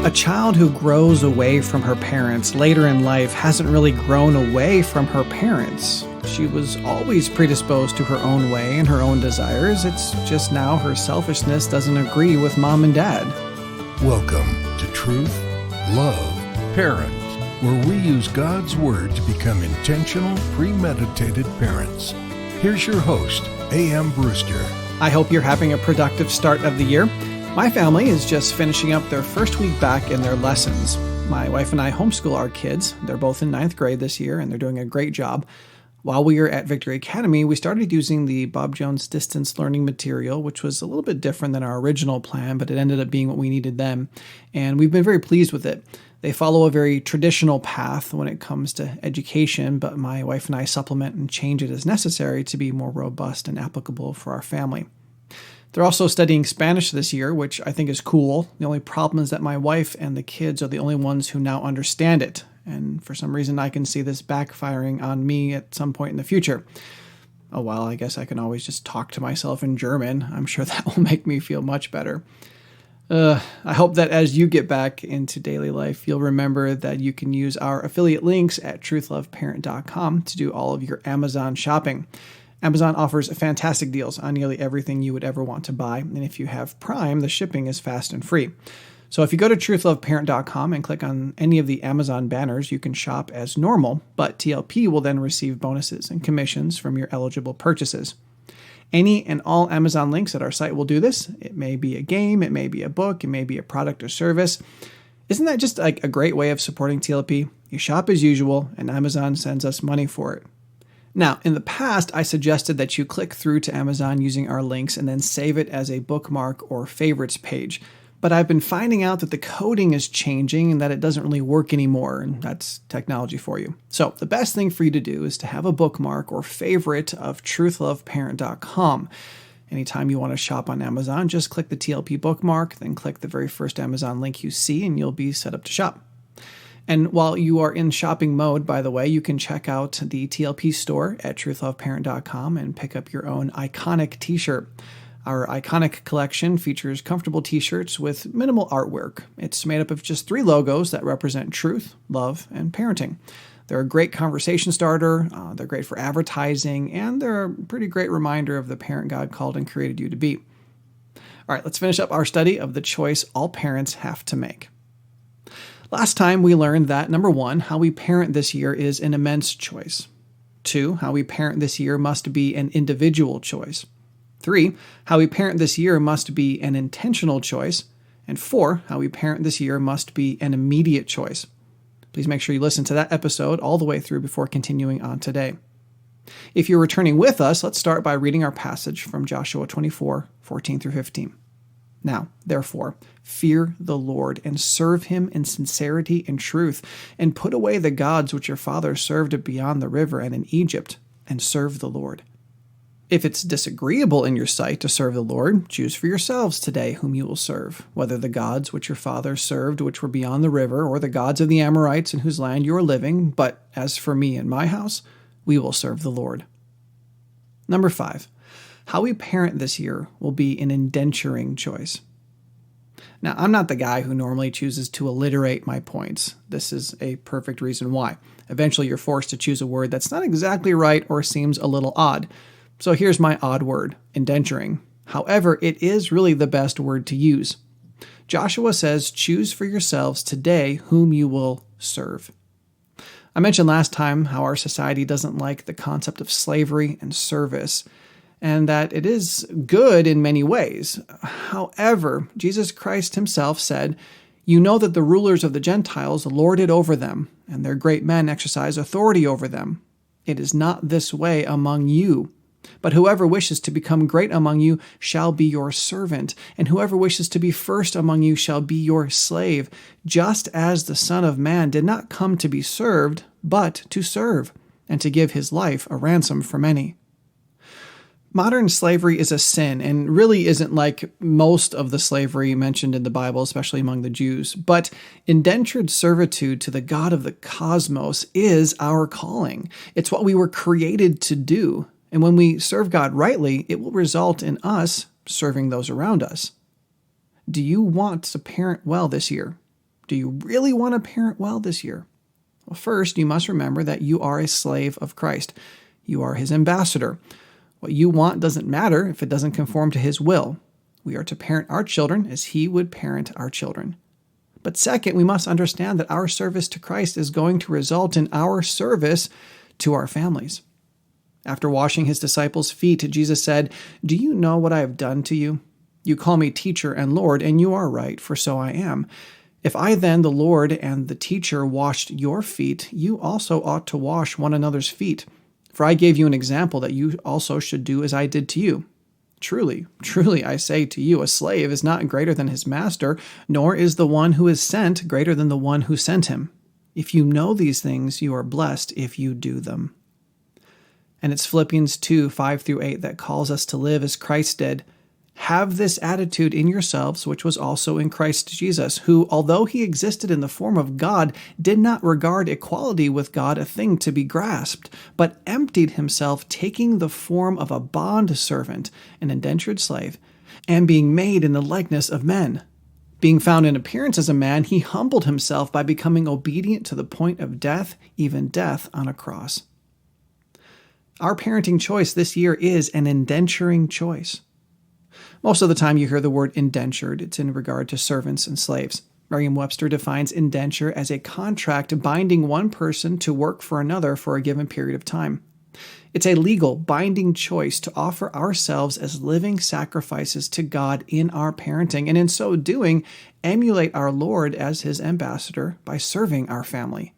A child who grows away from her parents later in life hasn't really grown away from her parents. She was always predisposed to her own way and her own desires. It's just now her selfishness doesn't agree with mom and dad. Welcome to Truth, Love, Parent, where we use God's Word to become intentional, premeditated parents. Here's your host, AMBrewster. I hope you're having a productive start of the year. My family is just finishing up their first week back in their lessons. My wife and I homeschool our kids. They're both in 9th grade this year, and they're doing a great job. While we were at Victory Academy, we started using the Bob Jones distance learning material, which was a little bit different than our original plan, but it ended up being what we needed then. And we've been very pleased with it. They follow a very traditional path when it comes to education, but my wife and I supplement and change it as necessary to be more robust and applicable for our family. They're also studying Spanish this year, which I think is cool. The only problem is that my wife and the kids are the only ones who now understand it. And for some reason, I can see this backfiring on me at some point in the future. Oh, well, I guess I can always just talk to myself in German. I'm sure that will make me feel much better. I hope that as you get back into daily life, you'll remember that you can use our affiliate links at Truth.Love.Parent.com to do all of your Amazon shopping. Amazon offers fantastic deals on nearly everything you would ever want to buy, and if you have Prime, the shipping is fast and free. So if you go to Truth.Love.Parent.com and click on any of the Amazon banners, you can shop as normal, but TLP will then receive bonuses and commissions from your eligible purchases. Any and all Amazon links at our site will do this. It may be a game, it may be a book, it may be a product or service. Isn't that just like a great way of supporting TLP? You shop as usual, and Amazon sends us money for it. Now, in the past, I suggested that you click through to Amazon using our links and then save it as a bookmark or favorites page. But I've been finding out that the coding is changing and that it doesn't really work anymore, and that's technology for you. So the best thing for you to do is to have a bookmark or favorite of truthloveparent.com. Anytime you want to shop on Amazon, just click the TLP bookmark, then click the very first Amazon link you see, and you'll be set up to shop. And while you are in shopping mode, by the way, you can check out the TLP store at truthloveparent.com and pick up your own iconic t-shirt. Our iconic collection features comfortable t-shirts with minimal artwork. It's made up of just 3 logos that represent truth, love, and parenting. They're a great conversation starter, they're great for advertising, and they're a pretty great reminder of the parent God called and created you to be. All right, let's finish up our study of the choice all parents have to make. Last time we learned that, number 1, how we parent this year is an immense choice. 2, how we parent this year must be an individual choice. 3, how we parent this year must be an intentional choice. And 4, how we parent this year must be an immediate choice. Please make sure you listen to that episode all the way through before continuing on today. If you're returning with us, let's start by reading our passage from Joshua 24:14 through 15. Now, therefore, fear the Lord and serve him in sincerity and truth, and put away the gods which your fathers served beyond the river and in Egypt, and serve the Lord. If it's disagreeable in your sight to serve the Lord, choose for yourselves today whom you will serve, whether the gods which your fathers served which were beyond the river, or the gods of the Amorites in whose land you are living, but as for me and my house, we will serve the Lord. Number 5. How we parent this year will be an indenturing choice. Now, I'm not the guy who normally chooses to alliterate my points. This is a perfect reason why. Eventually, you're forced to choose a word that's not exactly right or seems a little odd. So here's my odd word, indenturing. However, it is really the best word to use. Joshua says, choose for yourselves today whom you will serve. I mentioned last time how our society doesn't like the concept of slavery and service, and that it is good in many ways. However, Jesus Christ himself said, you know that the rulers of the Gentiles lord it over them, and their great men exercise authority over them. It is not this way among you. But whoever wishes to become great among you shall be your servant, and whoever wishes to be first among you shall be your slave, just as the Son of Man did not come to be served, but to serve, and to give his life a ransom for many. Modern slavery is a sin and really isn't like most of the slavery mentioned in the Bible, especially among the Jews. But indentured servitude to the God of the cosmos is our calling. It's what we were created to do. And when we serve God rightly, it will result in us serving those around us. Do you want to parent well this year? Do you really want to parent well this year? Well, first, you must remember that you are a slave of Christ. You are his ambassador. What you want doesn't matter if it doesn't conform to his will. We are to parent our children as he would parent our children. But second, we must understand that our service to Christ is going to result in our service to our families. After washing his disciples' feet, Jesus said, "Do you know what I have done to you? You call me teacher and Lord, and you are right, for so I am. If I then, the Lord and the teacher, washed your feet, you also ought to wash one another's feet. For I gave you an example that you also should do as I did to you. Truly, truly, I say to you, a slave is not greater than his master, nor is the one who is sent greater than the one who sent him. If you know these things, you are blessed if you do them." And it's Philippians 2:5-8 that calls us to live as Christ did. "Have this attitude in yourselves, which was also in Christ Jesus, who, although he existed in the form of God, did not regard equality with God a thing to be grasped, but emptied himself, taking the form of a bondservant, an indentured slave, and being made in the likeness of men. Being found in appearance as a man, he humbled himself by becoming obedient to the point of death, even death on a cross." Our parenting choice this year is an indenturing choice. Most of the time you hear the word indentured, it's in regard to servants and slaves. Merriam-Webster defines indenture as a contract binding one person to work for another for a given period of time. It's a legal, binding choice to offer ourselves as living sacrifices to God in our parenting, and in so doing, emulate our Lord as his ambassador by serving our family.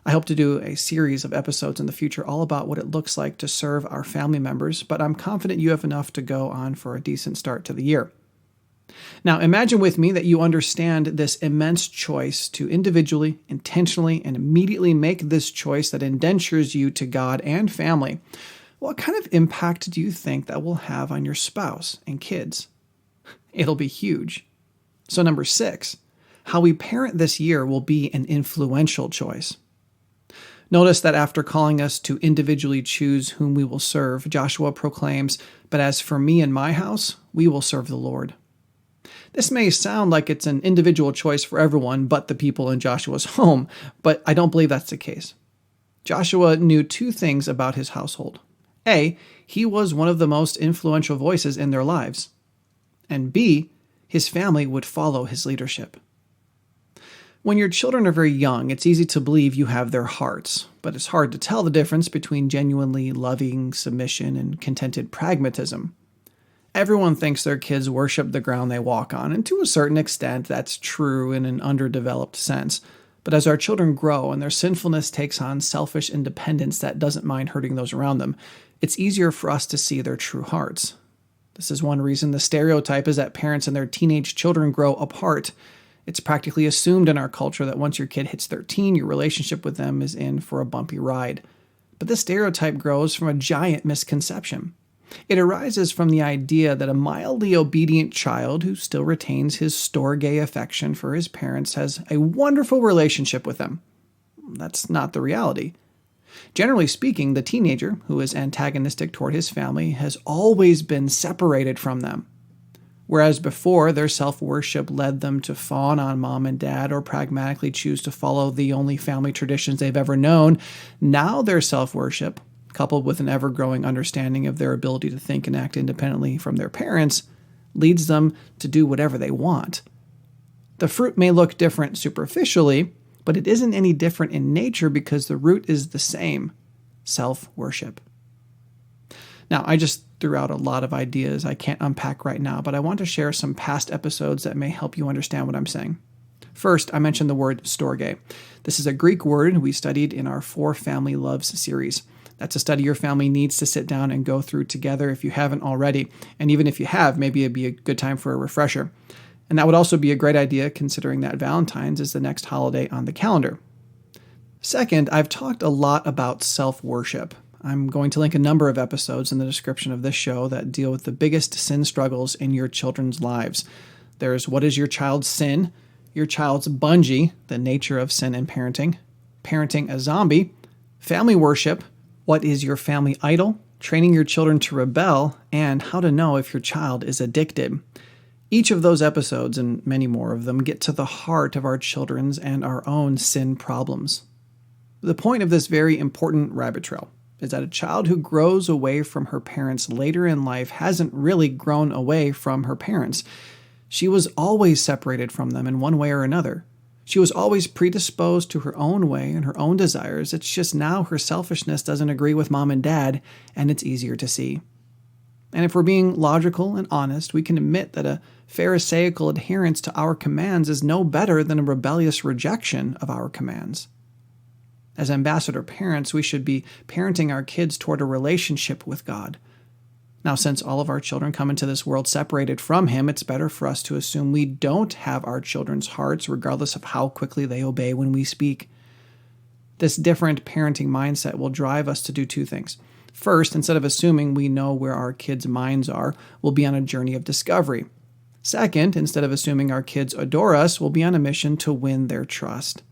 I hope to do a series of episodes in the future all about what it looks like to serve our family members, but I'm confident you have enough to go on for a decent start to the year. Now, imagine with me that you understand this immense choice to individually, intentionally, and immediately make this choice that indentures you to God and family. What kind of impact do you think that will have on your spouse and kids? It'll be huge. So number 6, how we parent this year will be an influential choice. Notice that after calling us to individually choose whom we will serve, Joshua proclaims, "But as for me and my house, we will serve the Lord." This may sound like it's an individual choice for everyone but the people in Joshua's home, but I don't believe that's the case. Joshua knew 2 things about his household. A, he was one of the most influential voices in their lives. And B, his family would follow his leadership. When your children are very young, it's easy to believe you have their hearts, but it's hard to tell the difference between genuinely loving submission and contented pragmatism. Everyone thinks their kids worship the ground they walk on, and to a certain extent, that's true in an underdeveloped sense. But as our children grow and their sinfulness takes on selfish independence that doesn't mind hurting those around them, it's easier for us to see their true hearts. This is one reason the stereotype is that parents and their teenage children grow apart. It's practically assumed in our culture that once your kid hits 13, your relationship with them is in for a bumpy ride. But this stereotype grows from a giant misconception. It arises from the idea that a mildly obedient child who still retains his storge affection for his parents has a wonderful relationship with them. That's not the reality. Generally speaking, the teenager who is antagonistic toward his family has always been separated from them. Whereas before, their self-worship led them to fawn on mom and dad or pragmatically choose to follow the only family traditions they've ever known, now their self-worship, coupled with an ever-growing understanding of their ability to think and act independently from their parents, leads them to do whatever they want. The fruit may look different superficially, but it isn't any different in nature because the root is the same: self-worship. Now, I just threw out a lot of ideas I can't unpack right now, but I want to share some past episodes that may help you understand what I'm saying. First, I mentioned the word storge. This is a Greek word we studied in our 4 Family Loves series. That's a study your family needs to sit down and go through together if you haven't already. And even if you have, maybe it'd be a good time for a refresher. And that would also be a great idea considering that Valentine's is the next holiday on the calendar. Second, I've talked a lot about self-worship. I'm going to link a number of episodes in the description of this show that deal with the biggest sin struggles in your children's lives. There's what is your child's sin, your child's bungee, the nature of sin and parenting, parenting a zombie, family worship, what is your family idol, training your children to rebel, and how to know if your child is addicted. Each of those episodes, and many more of them, get to the heart of our children's and our own sin problems. The point of this very important rabbit trail is that a child who grows away from her parents later in life hasn't really grown away from her parents. She was always separated from them in one way or another. She was always predisposed to her own way and her own desires. It's just now her selfishness doesn't agree with mom and dad, and it's easier to see. And if we're being logical and honest, we can admit that a Pharisaical adherence to our commands is no better than a rebellious rejection of our commands. As ambassador parents, we should be parenting our kids toward a relationship with God. Now, since all of our children come into this world separated from Him, it's better for us to assume we don't have our children's hearts, regardless of how quickly they obey when we speak. This different parenting mindset will drive us to do two things. First, instead of assuming we know where our kids' minds are, we'll be on a journey of discovery. Second, instead of assuming our kids adore us, we'll be on a mission to win their trust.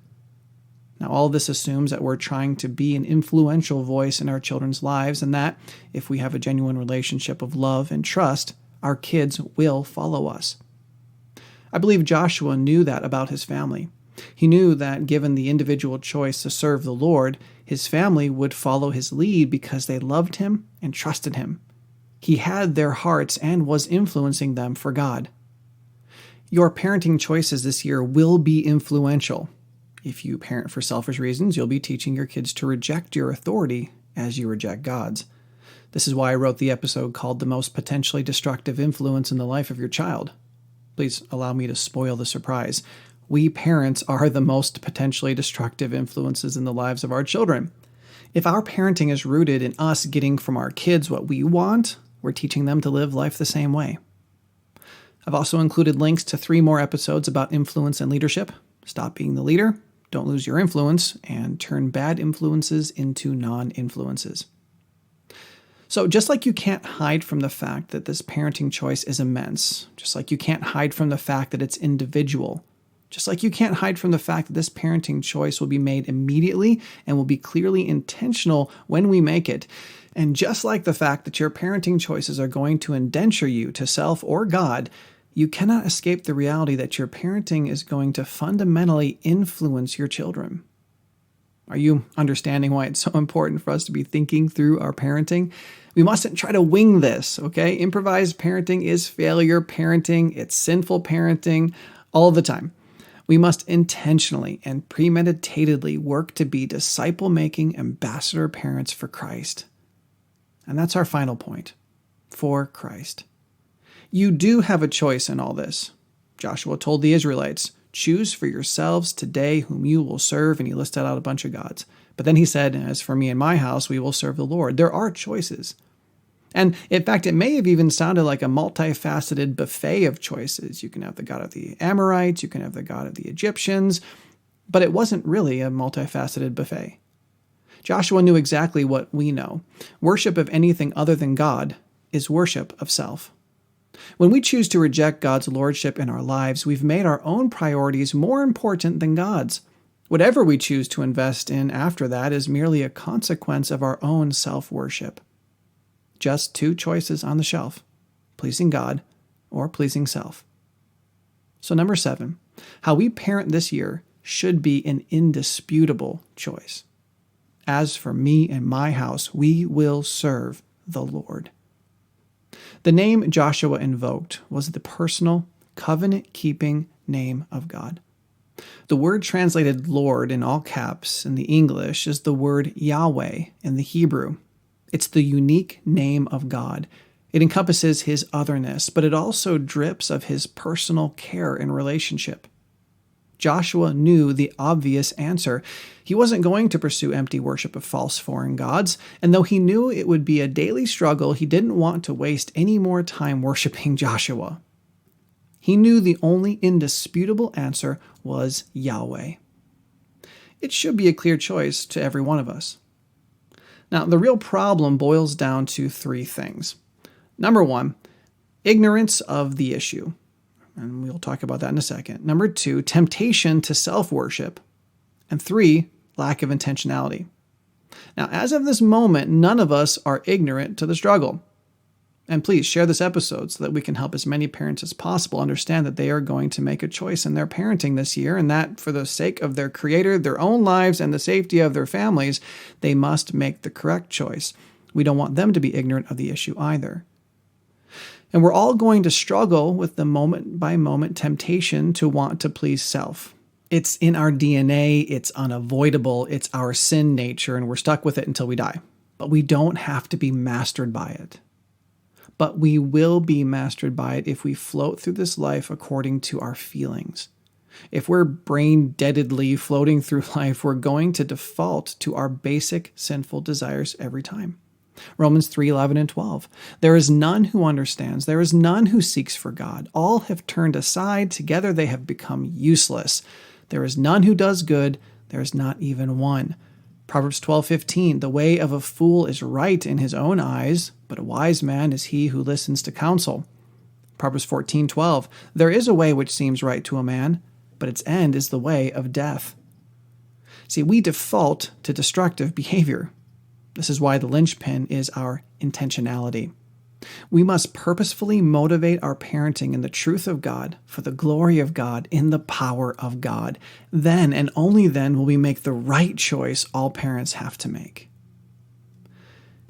Now, all this assumes that we're trying to be an influential voice in our children's lives, and that, if we have a genuine relationship of love and trust, our kids will follow us. I believe Joshua knew that about his family. He knew that given the individual choice to serve the Lord, his family would follow his lead because they loved him and trusted him. He had their hearts and was influencing them for God. Your parenting choices this year will be influential. If you parent for selfish reasons, you'll be teaching your kids to reject your authority as you reject God's. This is why I wrote the episode called The Most Potentially Destructive Influence in the Life of Your Child. Please allow me to spoil the surprise. We parents are the most potentially destructive influences in the lives of our children. If our parenting is rooted in us getting from our kids what we want, we're teaching them to live life the same way. I've also included links to 3 more episodes about influence and leadership. Stop being the leader, don't lose your influence, and turn bad influences into non-influences. So just like you can't hide from the fact that this parenting choice is immense, just like you can't hide from the fact that it's individual, just like you can't hide from the fact that this parenting choice will be made immediately and will be clearly intentional when we make it, and just like the fact that your parenting choices are going to indenture you to self or God, you cannot escape the reality that your parenting is going to fundamentally influence your children. Are you understanding why it's so important for us to be thinking through our parenting? We mustn't try to wing this, okay? Improvised parenting is failure parenting. It's sinful parenting all the time. We must intentionally and premeditatedly work to be disciple-making ambassador parents for Christ. And that's our final point, for Christ. You do have a choice in all this. Joshua told the Israelites, "Choose for yourselves today whom you will serve," and he listed out a bunch of gods. But then he said, "As for me and my house, we will serve the Lord." There are choices. And in fact, it may have even sounded like a multifaceted buffet of choices. You can have the God of the Amorites, you can have the God of the Egyptians, but it wasn't really a multifaceted buffet. Joshua knew exactly what we know. Worship of anything other than God is worship of self. When we choose to reject God's lordship in our lives, we've made our own priorities more important than God's. Whatever we choose to invest in after that is merely a consequence of our own self-worship. Just 2 choices on the shelf, pleasing God or pleasing self. So number 7, how we parent this year should be an indisputable choice. As for me and my house, we will serve the Lord. The name Joshua invoked was the personal, covenant-keeping name of God. The word translated Lord in all caps in the English is the word Yahweh in the Hebrew. It's the unique name of God. It encompasses His otherness, but it also drips of His personal care and relationship. Joshua knew the obvious answer. He wasn't going to pursue empty worship of false foreign gods, and though he knew it would be a daily struggle, he didn't want to waste any more time worshiping Joshua. He knew the only indisputable answer was Yahweh. It should be a clear choice to every one of us. Now, the real problem boils down to 3 things. Number 1, ignorance of the issue. And we'll talk about that in a second. Number 2, temptation to self-worship. And 3, lack of intentionality. Now, as of this moment, none of us are ignorant to the struggle. And please share this episode so that we can help as many parents as possible understand that they are going to make a choice in their parenting this year, and that for the sake of their Creator, their own lives, and the safety of their families, they must make the correct choice. We don't want them to be ignorant of the issue either. And we're all going to struggle with the moment-by-moment temptation to want to please self. It's in our DNA, it's unavoidable, it's our sin nature, and we're stuck with it until we die. But we don't have to be mastered by it. But we will be mastered by it if we float through this life according to our feelings. If we're brain-deadedly floating through life, we're going to default to our basic sinful desires every time. Romans 3:11 and 12. There is none who understands. There is none who seeks for God. All have turned aside. Together they have become useless. There is none who does good. There is not even one. Proverbs 12:15. The way of a fool is right in his own eyes, but a wise man is he who listens to counsel. Proverbs 14:12. There is a way which seems right to a man, but its end is the way of death. See, we default to destructive behavior. This is why the linchpin is our intentionality. We must purposefully motivate our parenting in the truth of God, for the glory of God, in the power of God. Then and only then will we make the right choice all parents have to make.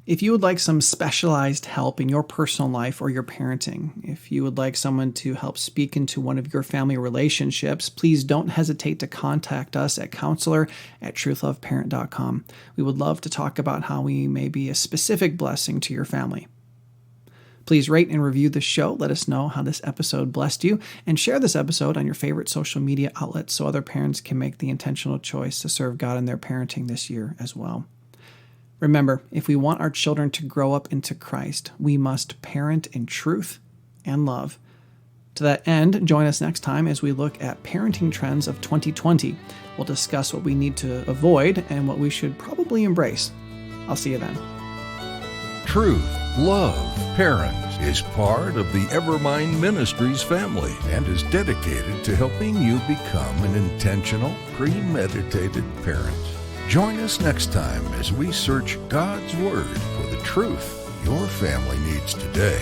If you would like some specialized help in your personal life or your parenting, if you would like someone to help speak into one of your family relationships, please don't hesitate to contact us at counselor@truth.Love.Parent.com. We would love to talk about how we may be a specific blessing to your family. Please rate and review the show. Let us know how this episode blessed you, and share this episode on your favorite social media outlets so other parents can make the intentional choice to serve God in their parenting this year as well. Remember, if we want our children to grow up into Christ, we must parent in truth and love. To that end, join us next time as we look at parenting trends of 2020. We'll discuss what we need to avoid and what we should probably embrace. I'll see you then. Truth, Love, Parent is part of the Evermind Ministries family and is dedicated to helping you become an intentional, premeditated parent. Join us next time as we search God's Word for the truth your family needs today.